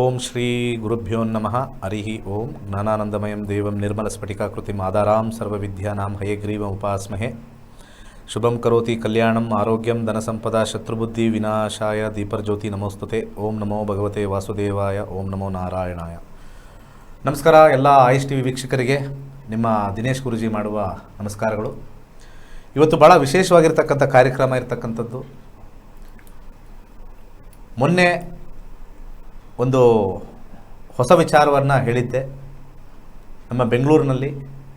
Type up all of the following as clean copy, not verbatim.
ಓಂ ಶ್ರೀ ಗುರುಭ್ಯೋ ನಮಃ ಹರಿ ಓಂ ಜ್ಞಾನಾನಂದಮಯಂ ದೇವಂ ನಿರ್ಮಲಸ್ಫಟಿಕಾಕೃತಿಂ ಆಧಾರಾಂ ಸರ್ವವಿದ್ಯಾನಾಂ ಹಯಗ್ರೀವ ಉಪಾಸ್ಮಹೆ ಶುಭಂ ಕರೋತಿ ಕಲ್ಯಾಣಂ ಆರೋಗ್ಯಂ ಧನಸಂಪದಾ ಶತ್ರುಬುದ್ಧಿ ವಿನಾಶಾಯ ದೀಪರ್ಜ್ಯೋತಿ ನಮೋಸ್ತುತೆ. ಓಂ ನಮೋ ಭಗವತೆ ವಾಸುದೇವಾಯ. ಓಂ ನಮೋ ನಾರಾಯಣಾಯ. ನಮಸ್ಕಾರ ಎಲ್ಲ ಐಸ್ ಟಿವಿ ವೀಕ್ಷಕರಿಗೆ ನಿಮ್ಮ ದಿನೇಶ್ ಗುರುಜಿ ಮಾಡುವ ನಮಸ್ಕಾರಗಳು. ಇವತ್ತು ಭಾಳ ವಿಶೇಷವಾಗಿರ್ತಕ್ಕಂಥ ಕಾರ್ಯಕ್ರಮ ಇರತಕ್ಕಂಥದ್ದು. ಮೊನ್ನೆ ಒಂದು ಹೊಸ ವಿಚಾರವನ್ನು ಹೇಳಿದ್ದೆ. ನಮ್ಮ ಬೆಂಗಳೂರಿನಲ್ಲಿ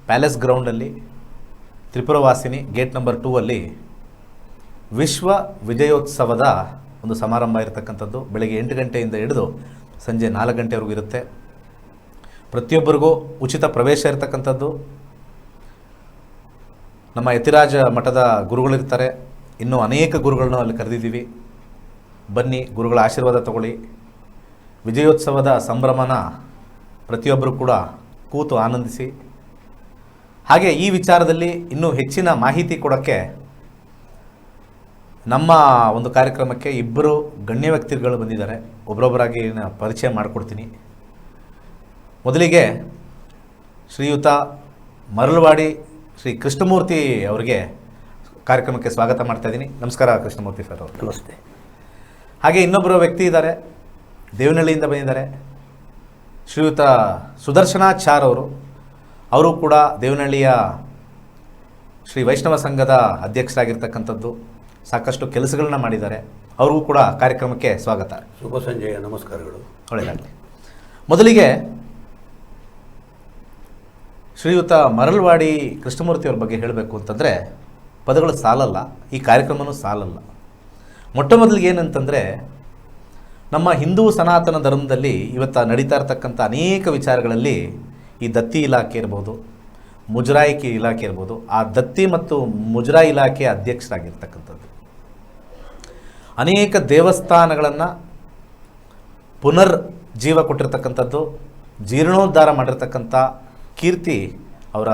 ಪ್ಯಾಲೇಸ್ ಗ್ರೌಂಡಲ್ಲಿ ತ್ರಿಪುರವಾಸಿನಿ ಗೇಟ್ ನಂಬರ್ 2 ಅಲ್ಲಿ ವಿಶ್ವ ವಿಜಯೋತ್ಸವದ ಒಂದು ಸಮಾರಂಭ ಇರತಕ್ಕಂಥದ್ದು. ಬೆಳಗ್ಗೆ 8 ಗಂಟೆಯಿಂದ ಹಿಡಿದು ಸಂಜೆ 4 ಗಂಟೆವರೆಗೂ ಇರುತ್ತೆ. ಪ್ರತಿಯೊಬ್ಬರಿಗೂ ಉಚಿತ ಪ್ರವೇಶ ಇರತಕ್ಕಂಥದ್ದು. ನಮ್ಮ ಯತಿರಾಜ ಮಠದ ಗುರುಗಳಿರ್ತಾರೆ. ಇನ್ನೂ ಅನೇಕ ಗುರುಗಳನ್ನ ಅಲ್ಲಿ ಕರೆದಿದ್ದೀವಿ. ಬನ್ನಿ, ಗುರುಗಳ ಆಶೀರ್ವಾದ ತಗೊಳ್ಳಿ. ವಿಜಯೋತ್ಸವದ ಸಂಭ್ರಮನ ಪ್ರತಿಯೊಬ್ಬರು ಕೂಡ ಕೂತು ಆನಂದಿಸಿ. ಹಾಗೆ ಈ ವಿಚಾರದಲ್ಲಿ ಇನ್ನೂ ಹೆಚ್ಚಿನ ಮಾಹಿತಿ ಕೊಡೋಕ್ಕೆ ನಮ್ಮ ಒಂದು ಕಾರ್ಯಕ್ರಮಕ್ಕೆ ಇಬ್ಬರು ಗಣ್ಯ ವ್ಯಕ್ತಿಗಳು ಬಂದಿದ್ದಾರೆ. ಒಬ್ಬರೊಬ್ಬರಾಗಿ ಪರಿಚಯ ಮಾಡಿಕೊಡ್ತೀನಿ. ಮೊದಲಿಗೆ ಶ್ರೀಯುತ ಮರಳವಾಡಿ ಶ್ರೀ ಕೃಷ್ಣಮೂರ್ತಿ ಅವರಿಗೆ ಕಾರ್ಯಕ್ರಮಕ್ಕೆ ಸ್ವಾಗತ ಮಾಡ್ತಾ ಇದ್ದೀನಿ. ನಮಸ್ಕಾರ ಕೃಷ್ಣಮೂರ್ತಿ ಸರ್ ಅವರು. ನಮಸ್ತೆ. ಹಾಗೆ ಇನ್ನೊಬ್ಬರು ವ್ಯಕ್ತಿ ಇದ್ದಾರೆ, ದೇವನಹಳ್ಳಿಯಿಂದ ಬಂದಿದ್ದಾರೆ. ಶ್ರೀಯುತ ಸುದರ್ಶನಾಚಾರ್ ಅವರು ಕೂಡ ದೇವನಹಳ್ಳಿಯ ಶ್ರೀ ವೈಷ್ಣವ ಸಂಘದ ಅಧ್ಯಕ್ಷರಾಗಿರ್ತಕ್ಕಂಥದ್ದು. ಸಾಕಷ್ಟು ಕೆಲಸಗಳನ್ನ ಮಾಡಿದ್ದಾರೆ. ಅವ್ರಿಗೂ ಕೂಡ ಕಾರ್ಯಕ್ರಮಕ್ಕೆ ಸ್ವಾಗತ. ಶುಭ ಸಂಜೆಯ ನಮಸ್ಕಾರಗಳು. ಒಳ್ಳೆಯದಾಗಲಿ. ಮೊದಲಿಗೆ ಶ್ರೀಯುತ ಮರಳವಾಡಿ ಕೃಷ್ಣಮೂರ್ತಿಯವ್ರ ಬಗ್ಗೆ ಹೇಳಬೇಕು ಅಂತಂದರೆ ಪದಗಳು ಸಾಲಲ್ಲ, ಈ ಕಾರ್ಯಕ್ರಮವೂ ಸಾಲಲ್ಲ. ಮೊಟ್ಟ ಮೊದಲಿಗೆ ಏನಂತಂದರೆ, ನಮ್ಮ ಹಿಂದೂ ಸನಾತನ ಧರ್ಮದಲ್ಲಿ ಇವತ್ತು ನಡೀತಾ ಇರತಕ್ಕಂಥ ಅನೇಕ ವಿಚಾರಗಳಲ್ಲಿ ಈ ದತ್ತಿ ಇಲಾಖೆ ಇರ್ಬೋದು, ಮುಜರಾಯಿ ಇಲಾಖೆ ಇರ್ಬೋದು, ಆ ದತ್ತಿ ಮತ್ತು ಮುಜರಾಯಿ ಇಲಾಖೆಯ ಅಧ್ಯಕ್ಷರಾಗಿರ್ತಕ್ಕಂಥದ್ದು. ಅನೇಕ ದೇವಸ್ಥಾನಗಳನ್ನು ಪುನರ್ ಜೀವ ಕೊಟ್ಟಿರ್ತಕ್ಕಂಥದ್ದು, ಜೀರ್ಣೋದ್ಧಾರ ಮಾಡಿರ್ತಕ್ಕಂಥ ಕೀರ್ತಿ ಅವರ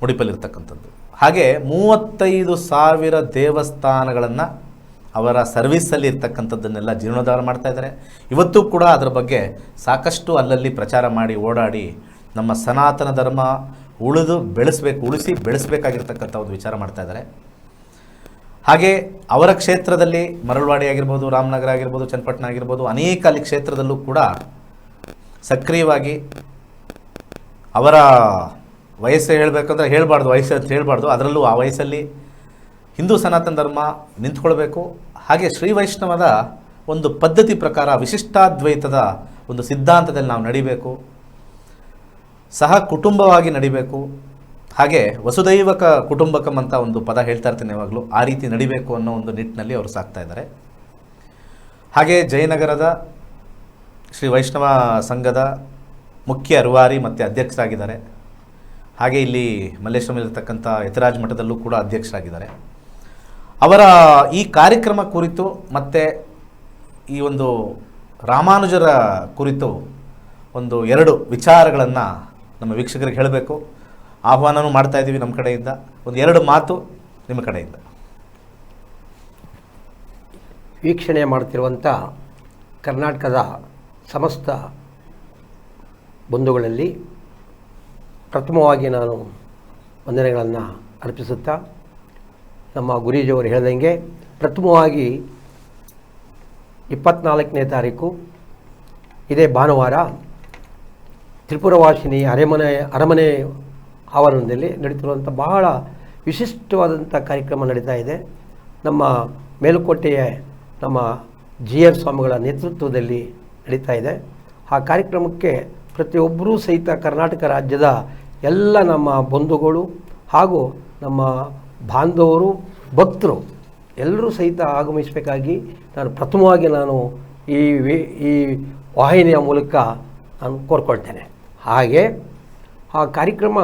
ಮುಡಿಪಲ್ಲಿರ್ತಕ್ಕಂಥದ್ದು. ಹಾಗೆ 35,000 ದೇವಸ್ಥಾನಗಳನ್ನು ಅವರ ಸರ್ವಿಸಲ್ಲಿ ಇರ್ತಕ್ಕಂಥದ್ದನ್ನೆಲ್ಲ ಜೀರ್ಣೋದ್ಧಾರ ಮಾಡ್ತಾ ಇದ್ದಾರೆ. ಇವತ್ತು ಕೂಡ ಅದರ ಬಗ್ಗೆ ಸಾಕಷ್ಟು ಅಲ್ಲಲ್ಲಿ ಪ್ರಚಾರ ಮಾಡಿ ಓಡಾಡಿ ನಮ್ಮ ಸನಾತನ ಧರ್ಮ ಉಳಿಸಿ ಬೆಳೆಸಬೇಕಾಗಿರ್ತಕ್ಕಂಥ ಒಂದು ವಿಚಾರ ಮಾಡ್ತಾ ಇದ್ದಾರೆ. ಹಾಗೆ ಅವರ ಕ್ಷೇತ್ರದಲ್ಲಿ ಮರಳವಾಡಿ ಆಗಿರ್ಬೋದು, ರಾಮನಗರ ಆಗಿರ್ಬೋದು, ಚನ್ನಪಟ್ಟಣ ಆಗಿರ್ಬೋದು, ಅನೇಕ ಅಲ್ಲಿ ಕ್ಷೇತ್ರದಲ್ಲೂ ಕೂಡ ಸಕ್ರಿಯವಾಗಿ ಅವರ ವಯಸ್ಸು ಹೇಳಬೇಕಂದ್ರೆ ವಯಸ್ಸು ಅಂತ ಹೇಳಬಾರ್ದು, ಅದರಲ್ಲೂ ಆ ವಯಸ್ಸಲ್ಲಿ ಹಿಂದೂ ಸನಾತನ ಧರ್ಮ ನಿಂತ್ಕೊಳ್ಬೇಕು. ಹಾಗೆ ಶ್ರೀ ವೈಷ್ಣವದ ಒಂದು ಪದ್ಧತಿ ಪ್ರಕಾರ ವಿಶಿಷ್ಟಾದ್ವೈತದ ಒಂದು ಸಿದ್ಧಾಂತದಲ್ಲಿ ನಾವು ನಡಿಬೇಕು, ಸಹ ಕುಟುಂಬವಾಗಿ ನಡಿಬೇಕು. ಹಾಗೆ ವಸುದೈವಕ ಕುಟುಂಬಕಂ ಅಂತ ಒಂದು ಪದ ಹೇಳ್ತಾ ಇರ್ತೀನಿ ಯಾವಾಗಲೂ, ಆ ರೀತಿ ನಡಿಬೇಕು ಅನ್ನೋ ಒಂದು ನಿಟ್ಟಿನಲ್ಲಿ ಅವರು ಸಾಕ್ತಾ ಇದ್ದಾರೆ. ಹಾಗೆ ಜಯನಗರದ ಶ್ರೀ ವೈಷ್ಣವ ಸಂಘದ ಮುಖ್ಯ ರೂವಾರಿ ಮತ್ತು ಅಧ್ಯಕ್ಷರಾಗಿದ್ದಾರೆ. ಹಾಗೆ ಇಲ್ಲಿ ಮಲ್ಲೇಶ್ವರದಲ್ಲಿರ್ತಕ್ಕಂಥ ಯತಿರಾಜ ಮಠದಲ್ಲೂ ಕೂಡ ಅಧ್ಯಕ್ಷರಾಗಿದ್ದಾರೆ. ಅವರ ಈ ಕಾರ್ಯಕ್ರಮ ಕುರಿತು ಮತ್ತು ಈ ಒಂದು ರಾಮಾನುಜರ ಕುರಿತು ಒಂದು 2 ವಿಚಾರಗಳನ್ನು ನಮ್ಮ ವೀಕ್ಷಕರಿಗೆ ಹೇಳಬೇಕು. ಆಹ್ವಾನನೂ ಮಾಡ್ತಾ ಇದ್ದೀವಿ ನಮ್ಮ ಕಡೆಯಿಂದ. ಒಂದು 2 ಮಾತು ನಿಮ್ಮ ಕಡೆಯಿಂದ. ವೀಕ್ಷಣೆ ಮಾಡ್ತಿರುವಂಥ ಕರ್ನಾಟಕದ ಸಮಸ್ತ ಬಂಧುಗಳಲ್ಲಿ ಪ್ರಥಮವಾಗಿ ನಾನು ವಂದನೆಗಳನ್ನು ಅರ್ಪಿಸುತ್ತಾ, ನಮ್ಮ ಗುರೂಜಿಯವರು ಹೇಳಿದಂಗೆ ಪ್ರಥಮವಾಗಿ 24ನೇ ತಾರೀಕು ಇದೇ ಭಾನುವಾರ ತ್ರಿಪುರವಾಸಿನಿ ಅರಮನೆ ಆವರಣದಲ್ಲಿ ನಡೀತಿರುವಂಥ ಬಹಳ ವಿಶಿಷ್ಟವಾದಂಥ ಕಾರ್ಯಕ್ರಮ ನಡೀತಾ ಇದೆ. ನಮ್ಮ ಮೇಲುಕೋಟೆಯ ನಮ್ಮ GR ಸ್ವಾಮಿಗಳ ನೇತೃತ್ವದಲ್ಲಿ ನಡೀತಾ ಇದೆ. ಆ ಕಾರ್ಯಕ್ರಮಕ್ಕೆ ಪ್ರತಿಯೊಬ್ಬರೂ ಸಹಿತ ಕರ್ನಾಟಕ ರಾಜ್ಯದ ಎಲ್ಲ ನಮ್ಮ ಬಂಧುಗಳು ಹಾಗೂ ನಮ್ಮ ಬಾಂಧವರು, ಭಕ್ತರು ಎಲ್ಲರೂ ಸಹಿತ ಆಗಮಿಸಬೇಕಾಗಿ ನಾನು ಪ್ರಥಮವಾಗಿ ಈ ವಾಹಿನಿಯ ಮೂಲಕ ನಾನು ಕೋರ್ಕೊಳ್ತೇನೆ. ಹಾಗೆ ಆ ಕಾರ್ಯಕ್ರಮ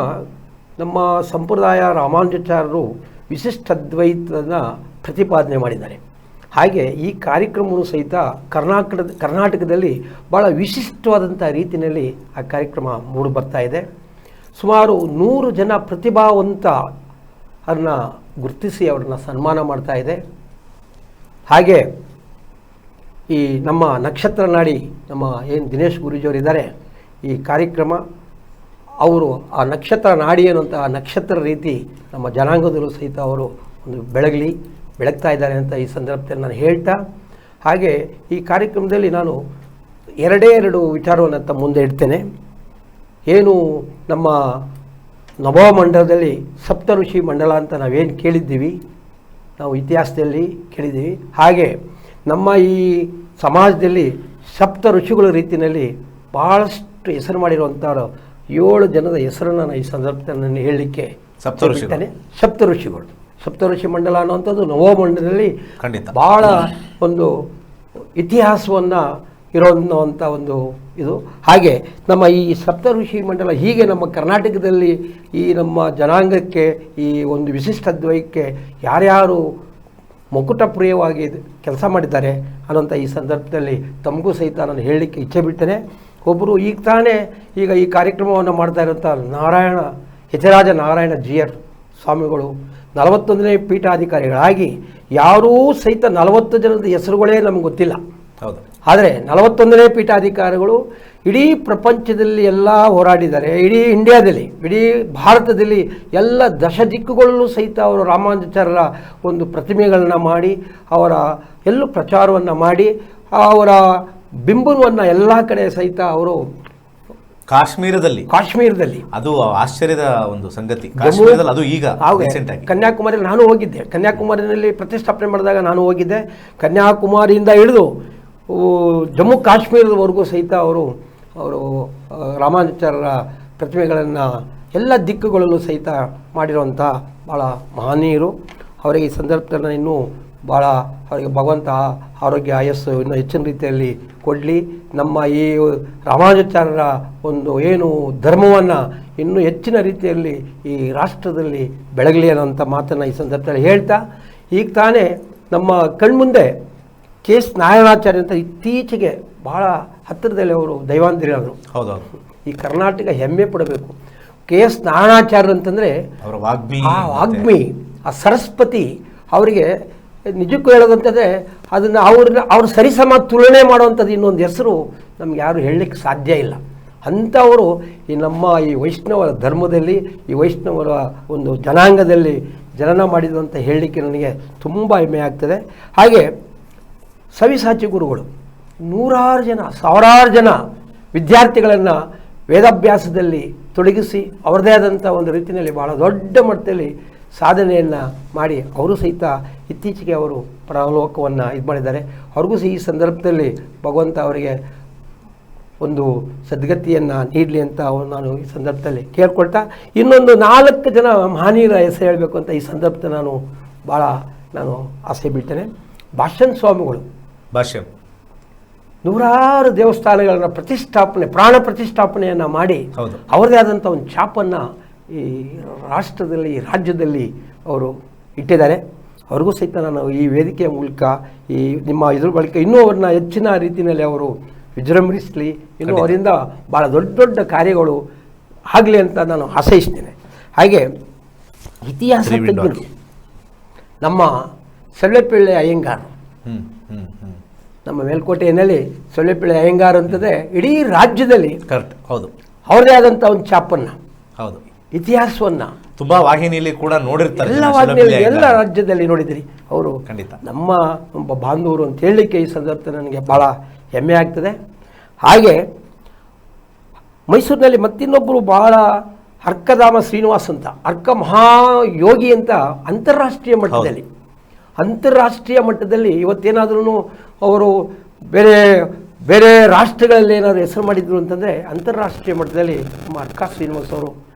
ನಮ್ಮ ಸಂಪ್ರದಾಯ ರಾಮಾನುಜಾಚಾರ್ಯರು ವಿಶಿಷ್ಟ ಅದ್ವೈತದ ಪ್ರತಿಪಾದನೆ ಮಾಡಿದ್ದಾರೆ. ಹಾಗೆ ಈ ಕಾರ್ಯಕ್ರಮವೂ ಸಹಿತ ಕರ್ನಾಟಕದಲ್ಲಿ ಭಾಳ ವಿಶಿಷ್ಟವಾದಂಥ ರೀತಿಯಲ್ಲಿ ಆ ಕಾರ್ಯಕ್ರಮ ಮೂಡಿ ಬರ್ತಾ ಇದೆ. ಸುಮಾರು 100 ಜನ ಪ್ರತಿಭಾವಂತರನ್ನ ಗುರುತಿಸಿ ಅವ್ರನ್ನ ಸನ್ಮಾನ ಮಾಡ್ತಾ ಇದೆ. ಹಾಗೆ ಈ ನಮ್ಮ ನಕ್ಷತ್ರ ನಾಡಿ ನಮ್ಮ ಏನು ದಿನೇಶ್ ಗುರೂಜಿಯವರು ಇದ್ದಾರೆ, ಈ ಕಾರ್ಯಕ್ರಮ ಅವರು ಆ ನಕ್ಷತ್ರ ನಾಡಿ ಅನ್ನುವಂಥ ಆ ನಕ್ಷತ್ರ ರೀತಿ ನಮ್ಮ ಜನಾಂಗದಲ್ಲೂ ಸಹಿತ ಅವರು ಒಂದು ಬೆಳಗ್ತಾ ಇದ್ದಾರೆ ಅಂತ ಈ ಸಂದರ್ಭದಲ್ಲಿ ನಾನು ಹೇಳ್ತಾ, ಹಾಗೆ ಈ ಕಾರ್ಯಕ್ರಮದಲ್ಲಿ ನಾನು ಎರಡು ವಿಚಾರವನ್ನು ತಮ್ಮ ಮುಂದೆ ಇಡ್ತೇನೆ. ಏನು ನಮ್ಮ ನಭೋಮಂಡಲದಲ್ಲಿ ಸಪ್ತಋಷಿ ಮಂಡಲ ಅಂತ ನಾವೇನು ಕೇಳಿದ್ದೀವಿ, ನಾವು ಇತಿಹಾಸದಲ್ಲಿ ಕೇಳಿದ್ದೀವಿ, ಹಾಗೆ ನಮ್ಮ ಈ ಸಮಾಜದಲ್ಲಿ ಸಪ್ತ ಋಷಿಗಳ ರೀತಿಯಲ್ಲಿ ಭಾಳಷ್ಟು ಹೆಸರು ಮಾಡಿರುವಂಥವ್ರು 7 ಜನದ ಹೆಸರನ್ನು ನಾನು ಈ ಸಂದರ್ಭದಲ್ಲಿ ನಾನು ಹೇಳಲಿಕ್ಕೆ ಸಪ್ತಋಷಿಗಳು. ಸಪ್ತಋಷಿ ಮಂಡಲ ಅನ್ನುವಂಥದ್ದು ನವೋಮಂಡಲದಲ್ಲಿ ಖಂಡಿತ ಭಾಳ ಒಂದು ಇತಿಹಾಸವನ್ನು ಇರೋವಂಥ ಒಂದು ಇದು. ಹಾಗೆ ನಮ್ಮ ಈ ಸಪ್ತಋಷಿ ಮಂಡಲ ಹೀಗೆ ನಮ್ಮ ಕರ್ನಾಟಕದಲ್ಲಿ ಈ ನಮ್ಮ ಜನಾಂಗಕ್ಕೆ ಈ ಒಂದು ವಿಶಿಷ್ಟದ್ವಯಕ್ಕೆ ಯಾರ್ಯಾರು ಮುಕುಟಪ್ರಿಯವಾಗಿ ಕೆಲಸ ಮಾಡಿದ್ದಾರೆ ಅನ್ನೋಂಥ ಈ ಸಂದರ್ಭದಲ್ಲಿ ತಮಗೂ ಸಹಿತ ನಾನು ಹೇಳಲಿಕ್ಕೆ ಇಚ್ಛೆ ಬಿಡ್ತೇನೆ. ಒಬ್ಬರು ಈಗ ಈ ಕಾರ್ಯಕ್ರಮವನ್ನು ಮಾಡ್ತಾ ಇರೋಂಥ ಯತಿರಾಜ ನಾರಾಯಣ GR ಸ್ವಾಮಿಗಳು 41ನೇ ಪೀಠಾಧಿಕಾರಿಗಳಾಗಿ ಯಾರೂ ಸಹಿತ 40 ಜನದ ಹೆಸರುಗಳೇ ನಮ್ಗೆ ಗೊತ್ತಿಲ್ಲ. ಹೌದು. ಆದರೆ 41ನೇ ಪೀಠಾಧಿಕಾರಿಗಳು ಇಡೀ ಪ್ರಪಂಚದಲ್ಲಿ ಎಲ್ಲ ಹೋರಾಡಿದ್ದಾರೆ. ಇಡೀ ಇಂಡಿಯಾದಲ್ಲಿ, ಇಡೀ ಭಾರತದಲ್ಲಿ ಎಲ್ಲ ದಿಕ್ಕುಗಳಲ್ಲೂ ಸಹಿತ ಅವರು ರಾಮಾನುಜಾಚಾರ್ಯರ ಒಂದು ಪ್ರತಿಮೆಗಳನ್ನ ಮಾಡಿ ಅವರ ಎಲ್ಲೂ ಪ್ರಚಾರವನ್ನು ಮಾಡಿ ಅವರ ಬಿಂಬವನ್ನು ಎಲ್ಲ ಕಡೆ ಸಹಿತ ಅವರು ಕಾಶ್ಮೀರದಲ್ಲಿ ಅದು ಆಶ್ಚರ್ಯದ ಒಂದು ಸಂಗತಿ. ಕಾಶ್ಮೀರದಲ್ಲಿ ಅದು ಈಗ ರೀಸೆಂಟ್ ಆಗಿ ಕನ್ಯಾಕುಮಾರಿಯಲ್ಲಿ ನಾನು ಹೋಗಿದ್ದೆ. ಕನ್ಯಾಕುಮಾರಿನಲ್ಲಿ ಪ್ರತಿಷ್ಠಾಪನೆ ಮಾಡಿದಾಗ ನಾನು ಹೋಗಿದ್ದೆ. ಕನ್ಯಾಕುಮಾರಿಯಿಂದ ಹಿಡಿದು ಜಮ್ಮು ಕಾಶ್ಮೀರದವರೆಗೂ ಸಹಿತ ಅವರು ರಾಮಾನುಜಾಚಾರ್ಯರ ಪ್ರತಿಮೆಗಳನ್ನು ಎಲ್ಲ ದಿಕ್ಕುಗಳಲ್ಲೂ ಸಹಿತ ಮಾಡಿರುವಂಥ ಭಾಳ ಮಹನೀಯರು. ಅವರಿಗೆ ಈ ಸಂದರ್ಭದಲ್ಲಿ ಇನ್ನೂ ಭಾಳ ಅವರಿಗೆ ಭಗವಂತ ಆರೋಗ್ಯ ಆಯಸ್ಸು ಇನ್ನೂ ಹೆಚ್ಚಿನ ರೀತಿಯಲ್ಲಿ ಕೊಡಲಿ. ನಮ್ಮ ಈ ರಾಮಾನುಜಾಚಾರ್ಯರ ಒಂದು ಏನು ಧರ್ಮವನ್ನು ಇನ್ನೂ ಹೆಚ್ಚಿನ ರೀತಿಯಲ್ಲಿ ಈ ರಾಷ್ಟ್ರದಲ್ಲಿ ಬೆಳಗಲಿ ಅನ್ನೋಂಥ ಮಾತನ್ನು ಈ ಸಂದರ್ಭದಲ್ಲಿ ಹೇಳ್ತಾ, ಈಗ ತಾನೇ ನಮ್ಮ ಕಣ್ಮುಂದೆ KS ನಾರಾಯಣಾಚಾರ್ಯ ಅಂತ ಇತ್ತೀಚೆಗೆ ಭಾಳ ಹತ್ತಿರದಲ್ಲಿ ಅವರು ದೈವಾಂತರಿಯಾದರು. ಹೌದೌದು. ಈ ಕರ್ನಾಟಕ ಹೆಮ್ಮೆ ಪಡಬೇಕು. KS ನಾರಾಯಣಾಚಾರ್ಯ ಅಂತಂದರೆ ವಾಗ್ಮಿ, ಆ ಸರಸ್ವತಿ ಅವರಿಗೆ ನಿಜಕ್ಕೂ ಹೇಳೋದಂತಂದರೆ ಅದನ್ನು ಅವ್ರ ಸರಿಸಮ ತುಲನೆ ಮಾಡುವಂಥದ್ದು ಇನ್ನೊಂದು ಹೆಸರು ನಮ್ಗೆ ಯಾರು ಹೇಳಲಿಕ್ಕೆ ಸಾಧ್ಯ ಇಲ್ಲ. ಅಂಥವರು ಈ ನಮ್ಮ ಈ ವೈಷ್ಣವರ ಧರ್ಮದಲ್ಲಿ, ಈ ವೈಷ್ಣವರ ಒಂದು ಜನಾಂಗದಲ್ಲಿ ಜನನ ಮಾಡಿದ್ದು ಅಂತ ಹೇಳಲಿಕ್ಕೆ ನನಗೆ ತುಂಬ ಹೆಮ್ಮೆ ಆಗ್ತದೆ. ಹಾಗೆ ಸವಿಸಾಚಿ ಗುರುಗಳು ಸಾವಿರಾರು ಜನ ವಿದ್ಯಾರ್ಥಿಗಳನ್ನು ವೇದಾಭ್ಯಾಸದಲ್ಲಿ ತೊಡಗಿಸಿ ಅವರದೇ ಆದಂಥ ಒಂದು ರೀತಿಯಲ್ಲಿ ಭಾಳ ದೊಡ್ಡ ಮಟ್ಟದಲ್ಲಿ ಸಾಧನೆಯನ್ನು ಮಾಡಿ ಅವರು ಸಹಿತ ಇತ್ತೀಚೆಗೆ ಅವರು ಪರಲೋಕವನ್ನು ಇದು ಮಾಡಿದ್ದಾರೆ. ಅವ್ರಿಗೂ ಸಹ ಈ ಸಂದರ್ಭದಲ್ಲಿ ಭಗವಂತ ಅವರಿಗೆ ಒಂದು ಸದ್ಗತಿಯನ್ನು ನೀಡಲಿ ಅಂತ ನಾನು ಈ ಸಂದರ್ಭದಲ್ಲಿ ಕೇಳ್ಕೊಳ್ತಾ, ಇನ್ನೊಂದು 4 ಜನ ಮಹನೀಯರ ಹೆಸರು ಹೇಳಬೇಕು ಅಂತ ಈ ಸಂದರ್ಭದಲ್ಲಿ ನಾನು ಆಸೆ ಬಿಡ್ತೇನೆ. ಭಾಷ್ಯಂ ಸ್ವಾಮಿಗಳು ನೂರಾರು ದೇವಸ್ಥಾನಗಳನ್ನು ಪ್ರಾಣ ಪ್ರತಿಷ್ಠಾಪನೆಯನ್ನು ಮಾಡಿ ಅವರದೇ ಆದಂಥ ಒಂದು ಛಾಪನ್ನು ಈ ರಾಷ್ಟ್ರದಲ್ಲಿ, ಈ ರಾಜ್ಯದಲ್ಲಿ ಅವರು ಇಟ್ಟಿದ್ದಾರೆ. ಅವ್ರಿಗೂ ಸಹಿತ ನಾನು ಈ ವೇದಿಕೆಯ ಮೂಲಕ ಈ ನಿಮ್ಮ ಇದ್ರ ಬಳಿಕ ಇನ್ನೂ ಅವ್ರನ್ನ ಹೆಚ್ಚಿನ ರೀತಿಯಲ್ಲಿ ಅವರು ವಿಜೃಂಭಿಸಲಿ, ಇನ್ನೂ ಅವರಿಂದ ಭಾಳ ದೊಡ್ಡ ದೊಡ್ಡ ಕಾರ್ಯಗಳು ಆಗಲಿ ಅಂತ ನಾನು ಆಶಯಿಸ್ತೇನೆ. ಹಾಗೆ ಇತಿಹಾಸ ತಜ್ಞರು ನಮ್ಮ ಸೊಳ್ಳೆಪಿಳ್ಳೆ ಅಯ್ಯಂಗಾರ್, ನಮ್ಮ ಮೇಲ್ಕೋಟೆಯಲ್ಲಿ ಸೊಳ್ಳೆಪಿಳ್ಳೆ ಅಯ್ಯಂಗಾರ್ ಅಂತಂದರೆ ಇಡೀ ರಾಜ್ಯದಲ್ಲಿ ಅವ್ರದೇ ಆದಂಥ ಒಂದು ಛಾಪನ್ನು, ಇತಿಹಾಸವನ್ನು ತುಂಬಾ ವಾಹಿನಿಯಲ್ಲಿ ಕೂಡ ನೋಡಿರ್ತಾರೆ, ಎಲ್ಲ ರಾಜ್ಯದಲ್ಲಿ ನೋಡಿದಿರಿ. ಅವರು ನಮ್ಮ ಬಾಂಧವರು ಅಂತ ಹೇಳಲಿಕ್ಕೆ ಈ ಸಂದರ್ಭದಲ್ಲಿ ನನಗೆ ಭಾಳ ಹೆಮ್ಮೆ ಆಗ್ತದೆ. ಹಾಗೆ ಮೈಸೂರಿನಲ್ಲಿ ಮತ್ತಿನ್ನೊಬ್ಬರು ಭಾಳ ಅರ್ಕಧಾಮ ಶ್ರೀನಿವಾಸ್ ಅಂತ, ಅರ್ಕ ಮಹಾಯೋಗಿ ಅಂತ ಅಂತಾರಾಷ್ಟ್ರೀಯ ಮಟ್ಟದಲ್ಲಿ ಇವತ್ತೇನಾದ್ರೂ ಅವರು ಬೇರೆ ರಾಷ್ಟ್ರಗಳಲ್ಲಿ ಏನಾದರೂ ಹೆಸರು ಮಾಡಿದ್ರು ಅಂತಂದರೆ ಅಂತಾರಾಷ್ಟ್ರೀಯ ಮಟ್ಟದಲ್ಲಿ ನಮ್ಮ ಅರ್ಕ ಶ್ರೀನಿವಾಸ್ ಅವರು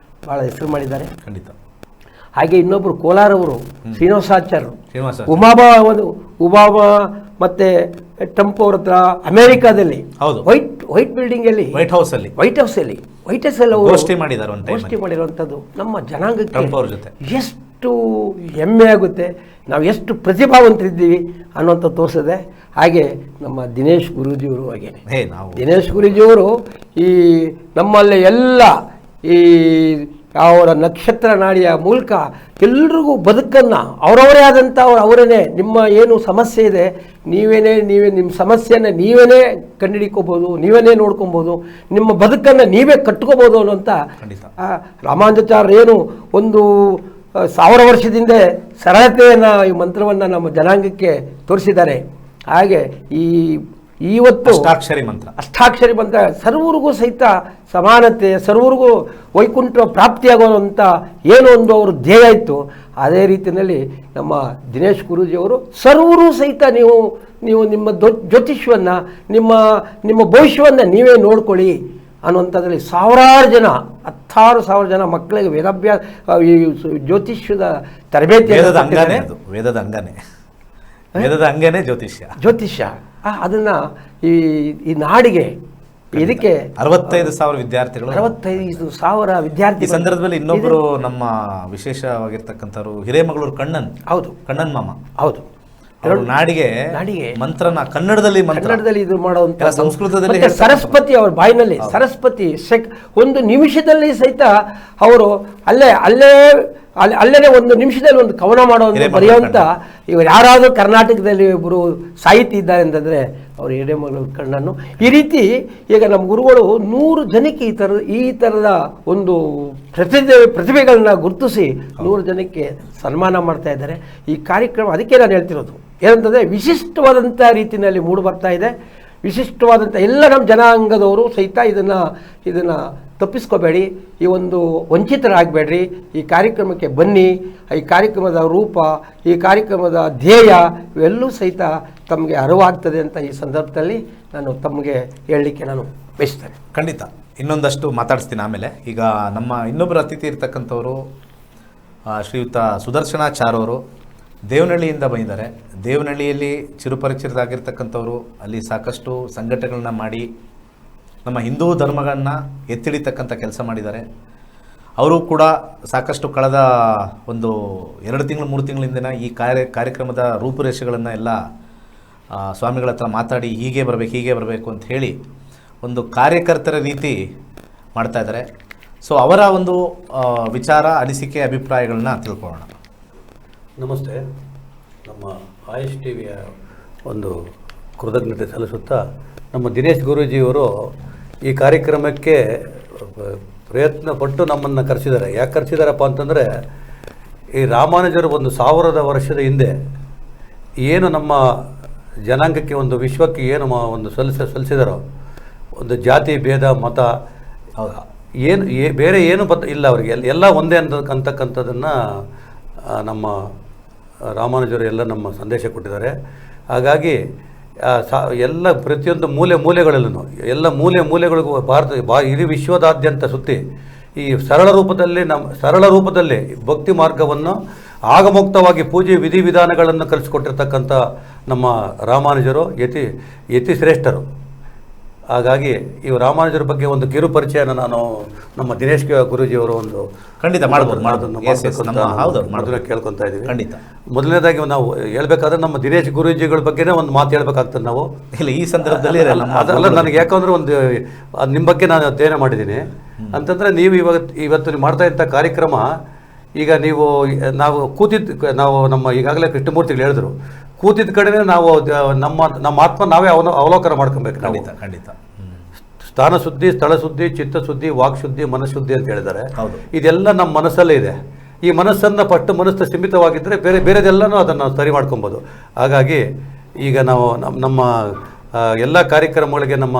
ಭಾಳ ಹೆಸರು ಮಾಡಿದ್ದಾರೆ. ಖಂಡಿತ. ಹಾಗೆ ಇನ್ನೊಬ್ಬರು ಕೋಲಾರವರು ಶ್ರೀನಿವಾಸಾಚಾರ್ಯರು, ಉಬಾಮಾ ಮತ್ತೆ ಟ್ರಂಪ್ ಅವ್ರ ಹತ್ರ ಅಮೆರಿಕಾದಲ್ಲಿ ವೈಟ್ ಬಿಲ್ಡಿಂಗ್ ಅಲ್ಲಿ ವೈಟ್ ಹೌಸ್ ಅಲ್ಲಿ ಗೋಷ್ಠಿ ಮಾಡಿರುವಂಥದ್ದು ನಮ್ಮ ಜನಾಂಗಕ್ಕೆ ಎಷ್ಟು ಹೆಮ್ಮೆ ಆಗುತ್ತೆ, ನಾವು ಎಷ್ಟು ಪ್ರತಿಭಾವಂತರಿದ್ದೀವಿ ಅನ್ನೋಂಥ ತೋರಿಸಿದೆ. ಹಾಗೆ ನಮ್ಮ ದಿನೇಶ್ ಗುರೂಜಿಯವರು ದಿನೇಶ್ ಗುರೂಜಿಯವರು ಈ ನಮ್ಮಲ್ಲಿ ಎಲ್ಲ ಈ ಅವರ ನಕ್ಷತ್ರ ನಾಡಿಯ ಮೂಲಕ ಎಲ್ರಿಗೂ ಬದುಕನ್ನು ಅವರವರೇ ಆದಂಥ ಅವರೇನೆ ನಿಮ್ಮ ಏನು ಸಮಸ್ಯೆ ಇದೆ ನೀವೇ ನಿಮ್ಮ ಸಮಸ್ಯೆಯನ್ನು ನೀವೇ ಕಂಡುಹಿಡ್ಕೋಬೋದು, ನೀವೇ ನೋಡ್ಕೊಬೋದು, ನಿಮ್ಮ ಬದುಕನ್ನು ನೀವೇ ಕಟ್ಕೋಬೋದು ಅನ್ನೋಂಥ ರಾಮಾನುಜಾಚಾರ್ಯ ಏನು ಒಂದು 1000 ವರ್ಷದಿಂದ ಸರಳತೆಯನ್ನು ಈ ಮಂತ್ರವನ್ನು ನಮ್ಮ ಜನಾಂಗಕ್ಕೆ ತೋರಿಸಿದ್ದಾರೆ. ಹಾಗೆ ಇವತ್ತು ಅಷ್ಟಾಕ್ಷರಿ ಮಂತ್ರ ಸರ್ವರಿಗೂ ಸಹಿತ ಸಮಾನತೆ, ಸರ್ವರಿಗೂ ವೈಕುಂಠ ಪ್ರಾಪ್ತಿಯಾಗುವಂಥ ಏನೋ ಒಂದು ಅವರು ಧ್ಯೇಯ ಇತ್ತು. ಅದೇ ರೀತಿಯಲ್ಲಿ ನಮ್ಮ ದಿನೇಶ್ ಗುರೂಜಿಯವರು ಸರ್ವರೂ ಸಹಿತ ನೀವು ನಿಮ್ಮ ಜ್ಯೋತಿಷ್ಯವನ್ನು ನಿಮ್ಮ ಭವಿಷ್ಯವನ್ನು ನೀವೇ ನೋಡ್ಕೊಳ್ಳಿ ಅನ್ನುವಂಥದ್ರಲ್ಲಿ 1000 ಜನ 16,000 ಜನ ಮಕ್ಕಳಿಗೆ ವೇದಾಭ್ಯಾಸ ಈ ಜ್ಯೋತಿಷ್ಯದ ತರಬೇತಿ ವೇದದ ಅಂಗನೇ ಜ್ಯೋತಿಷ್ಯ ಅದನ್ನು ಈ ನಾಡಿಗೆ ಇದಕ್ಕೆ 65,000 ವಿದ್ಯಾರ್ಥಿಗಳು 65,000 ವಿದ್ಯಾರ್ಥಿ. ಈ ಸಂದರ್ಭದಲ್ಲಿ ಇನ್ನೊಬ್ಬರು ನಮ್ಮ ವಿಶೇಷವಾಗಿರ್ತಕ್ಕಂಥವ್ರು ಹಿರೇಮಗಳೂರು ಕಣ್ಣನ್ ಮಾಮ. ಹೌದು, ನಾಡಿಗೆ ಮಂತ್ರನ ಕನ್ನಡದಲ್ಲಿ ಇದು ಮಾಡುವಂತ ಸಂಸ್ಕೃತದಲ್ಲಿ ಸರಸ್ವತಿ ಅವರ ಬಾಯಿನಲ್ಲಿ ಸರಸ್ವತಿ ಒಂದು ನಿಮಿಷದಲ್ಲಿ ಸಹಿತ ಅವರು ಅಲ್ಲೇ ಒಂದು ನಿಮಿಷದಲ್ಲಿ ಒಂದು ಕವನ ಬರೆಯುವಂತ ಇವರು ಯಾರಾದರೂ ಕರ್ನಾಟಕದಲ್ಲಿ ಒಬ್ಬರು ಸಾಹಿತಿ ಇದ್ದಾರೆ ಅಂತಂದ್ರೆ ಅವರು ಹಿರೇಮಗಳೂರು ಕಣ್ಣನ್ನು. ಈ ರೀತಿ ಈಗ ನಮ್ಮ ಗುರುಗಳು 100 ಜನಕ್ಕೆ ಈ ಥರದ ಒಂದು ಪ್ರತಿಭೆಗಳನ್ನ ಗುರುತಿಸಿ 100 ಜನಕ್ಕೆ ಸನ್ಮಾನ ಮಾಡ್ತಾ ಇದ್ದಾರೆ. ಈ ಕಾರ್ಯಕ್ರಮ ಅದಕ್ಕೆ ನಾನು ಹೇಳ್ತಿರೋದು ಏನಂತಂದರೆ ವಿಶಿಷ್ಟವಾದಂಥ ರೀತಿಯಲ್ಲಿ ಮೂಡಿ ಬರ್ತಾ ಇದೆ. ವಿಶಿಷ್ಟವಾದಂಥ ಎಲ್ಲ ನಮ್ಮ ಜನಾಂಗದವರು ಸಹಿತ ಇದನ್ನು ತಪ್ಪಿಸ್ಕೋಬೇಡಿ, ಈ ಒಂದು ವಂಚಿತರಾಗಬೇಡ್ರಿ. ಈ ಕಾರ್ಯಕ್ರಮಕ್ಕೆ ಬನ್ನಿ. ಈ ಕಾರ್ಯಕ್ರಮದ ರೂಪ, ಈ ಕಾರ್ಯಕ್ರಮದ ಧ್ಯೇಯ ಇವೆಲ್ಲೂ ಸಹಿತ ತಮಗೆ ಅರಿವಾಗ್ತದೆ ಅಂತ ಈ ಸಂದರ್ಭದಲ್ಲಿ ನಾನು ತಮಗೆ ಹೇಳಲಿಕ್ಕೆ ನಾನು ಬಯಸ್ತೇನೆ. ಖಂಡಿತ ಇನ್ನೊಂದಷ್ಟು ಮಾತಾಡಿಸ್ತೀನಿ ಆಮೇಲೆ. ಈಗ ನಮ್ಮ ಇನ್ನೊಬ್ಬರು ಅತಿಥಿ ಇರ್ತಕ್ಕಂಥವರು ಶ್ರೀಯುತ ಸುದರ್ಶನಾಚಾರ್ ಅವರು ದೇವನಹಳ್ಳಿಯಿಂದ ಬಂದಿದ್ದಾರೆ. ದೇವನಹಳ್ಳಿಯಲ್ಲಿ ಚಿರುಪರಿಚಿತರಾಗಿರ್ತಕ್ಕಂಥವರು, ಅಲ್ಲಿ ಸಾಕಷ್ಟು ಸಂಘಟನೆಗಳನ್ನ ಮಾಡಿ ನಮ್ಮ ಹಿಂದೂ ಧರ್ಮಗಳನ್ನ ಎತ್ತಿಡಿತಕ್ಕಂಥ ಕೆಲಸ ಮಾಡಿದ್ದಾರೆ. ಅವರು ಕೂಡ ಸಾಕಷ್ಟು ಕಳೆದ ಒಂದು 2 ತಿಂಗಳು 3 ತಿಂಗಳಿಂದ ಈ ಕಾರ್ಯಕ್ರಮದ ರೂಪುರೇಷೆಗಳನ್ನು ಎಲ್ಲ ಸ್ವಾಮಿಗಳ ಹತ್ರ ಮಾತಾಡಿ ಹೀಗೆ ಬರಬೇಕು ಅಂತ ಹೇಳಿ ಒಂದು ಕಾರ್ಯಕರ್ತರ ರೀತಿ ಮಾಡ್ತಾ ಇದ್ದಾರೆ. ಸೊ ಅವರ ಒಂದು ವಿಚಾರ, ಅನಿಸಿಕೆ, ಅಭಿಪ್ರಾಯಗಳನ್ನ ತಿಳ್ಕೊಳ್ಳೋಣ. ನಮಸ್ತೆ. ನಮ್ಮ ಆಯುಷ್ ಟಿವಿಯ ಒಂದು ಕೃತಜ್ಞತೆ ಸಲ್ಲಿಸುತ್ತಾ, ನಮ್ಮ ದಿನೇಶ್ ಗುರೂಜಿಯವರು ಈ ಕಾರ್ಯಕ್ರಮಕ್ಕೆ ಪ್ರಯತ್ನ ಪಟ್ಟು ನಮ್ಮನ್ನು ಕರೆಸಿದ್ದಾರೆ. ಯಾಕೆ ಕರೆಸಿದಾರಪ್ಪ ಅಂತಂದರೆ, ಈ ರಾಮಾನುಜರು ಒಂದು 1000 ವರ್ಷದ ಹಿಂದೆ ಏನು ನಮ್ಮ ಜನಾಂಗಕ್ಕೆ ಒಂದು ವಿಶ್ವಕ್ಕೆ ಏನು ಒಂದು ಸಲ್ಲಿಸಿದಾರೋ, ಒಂದು ಜಾತಿ ಭೇದ ಮತ ಏನು ಬೇರೆ ಏನು ಇಲ್ಲ ಅವರಿಗೆ, ಎಲ್ಲ ಒಂದೇ ಅಂತಕ್ಕಂಥದ್ದನ್ನು ನಮ್ಮ ರಾಮಾನುಜರು ಎಲ್ಲ ನಮ್ಮ ಸಂದೇಶ ಕೊಟ್ಟಿದ್ದಾರೆ. ಹಾಗಾಗಿ ಎಲ್ಲ ಪ್ರತಿಯೊಂದು ಮೂಲೆಗಳಲ್ಲೂ ಎಲ್ಲ ಮೂಲೆಗಳಿಗೂ ಇಡೀ ವಿಶ್ವದಾದ್ಯಂತ ಸುತ್ತಿ ಈ ಸರಳ ರೂಪದಲ್ಲಿ ಭಕ್ತಿ ಮಾರ್ಗವನ್ನು ಆಗಮುಕ್ತವಾಗಿ ಪೂಜೆ ವಿಧಿವಿಧಾನಗಳನ್ನು ಕಲಿಸಿಕೊಟ್ಟಿರ್ತಕ್ಕಂಥ ನಮ್ಮ ರಾಮಾನುಜರು ಯತಿ ಶ್ರೇಷ್ಠರು. ಹಾಗಾಗಿ ಈ ರಾಮಾನುಜರ ಬಗ್ಗೆ ಒಂದು ಕಿರು ಪರಿಚಯನ ನಾನು ನಮ್ಮ ದಿನೇಶ್ ಗುರೂಜಿಯವರು ಒಂದು ಖಂಡಿತ ಕೇಳ್ಕೊತಾ ಇದ್ದೀವಿ. ಖಂಡಿತ ಮೊದಲನೇದಾಗಿ ನಾವು ಹೇಳ್ಬೇಕಾದ್ರೆ ನಮ್ಮ ದಿನೇಶ್ ಗುರೂಜಿಗಳ ಬಗ್ಗೆನೇ ಒಂದು ಮಾತು ಹೇಳ್ಬೇಕಾಗ್ತದೆ ನಾವು. ಇಲ್ಲ, ಈ ಸಂದರ್ಭದಲ್ಲಿ ಅದಲ್ಲ, ನನಗೆ ಯಾಕಂದ್ರೆ ಒಂದು ನಿಮ್ಮ ಬಗ್ಗೆ ನಾನು ಅಧ್ಯಯನ ಮಾಡಿದ್ದೀನಿ ಅಂತಂದರೆ, ನೀವು ಇವತ್ತು ನೀವು ಮಾಡ್ತಾ ಇದ್ದ ಕಾರ್ಯಕ್ರಮ, ಈಗ ನಾವು ನಮ್ಮ ಈಗಾಗಲೇ ಕೃಷ್ಣಮೂರ್ತಿಗಳು ಹೇಳಿದ್ರು, ಕೂತಿದ್ದ ಕಡೆನೇ ನಾವು ನಮ್ಮ ಆತ್ಮ ನಾವೇ ಅವಲೋಕನ ಮಾಡ್ಕೊಬೇಕು. ಖಂಡಿತ ಸ್ಥಾನ ಶುದ್ಧಿ, ಸ್ಥಳ ಶುದ್ಧಿ, ಚಿತ್ತ ಶುದ್ಧಿ, ವಾಕ್ ಶುದ್ಧಿ, ಮನಃಶುದ್ಧಿ ಅಂತ ಹೇಳಿದ್ದಾರೆ. ಇದೆಲ್ಲ ನಮ್ಮ ಮನಸ್ಸಲ್ಲೇ ಇದೆ. ಈ ಮನಸ್ಸನ್ನು ಮನಸ್ಸು ಸೀಮಿತವಾಗಿದ್ದರೆ ಬೇರೆದೆಲ್ಲನೂ ಅದನ್ನು ಸರಿ ಮಾಡ್ಕೊಬೋದು. ಹಾಗಾಗಿ ಈಗ ನಾವು ನಮ್ಮ ಎಲ್ಲ ಕಾರ್ಯಕ್ರಮಗಳಿಗೆ ನಮ್ಮ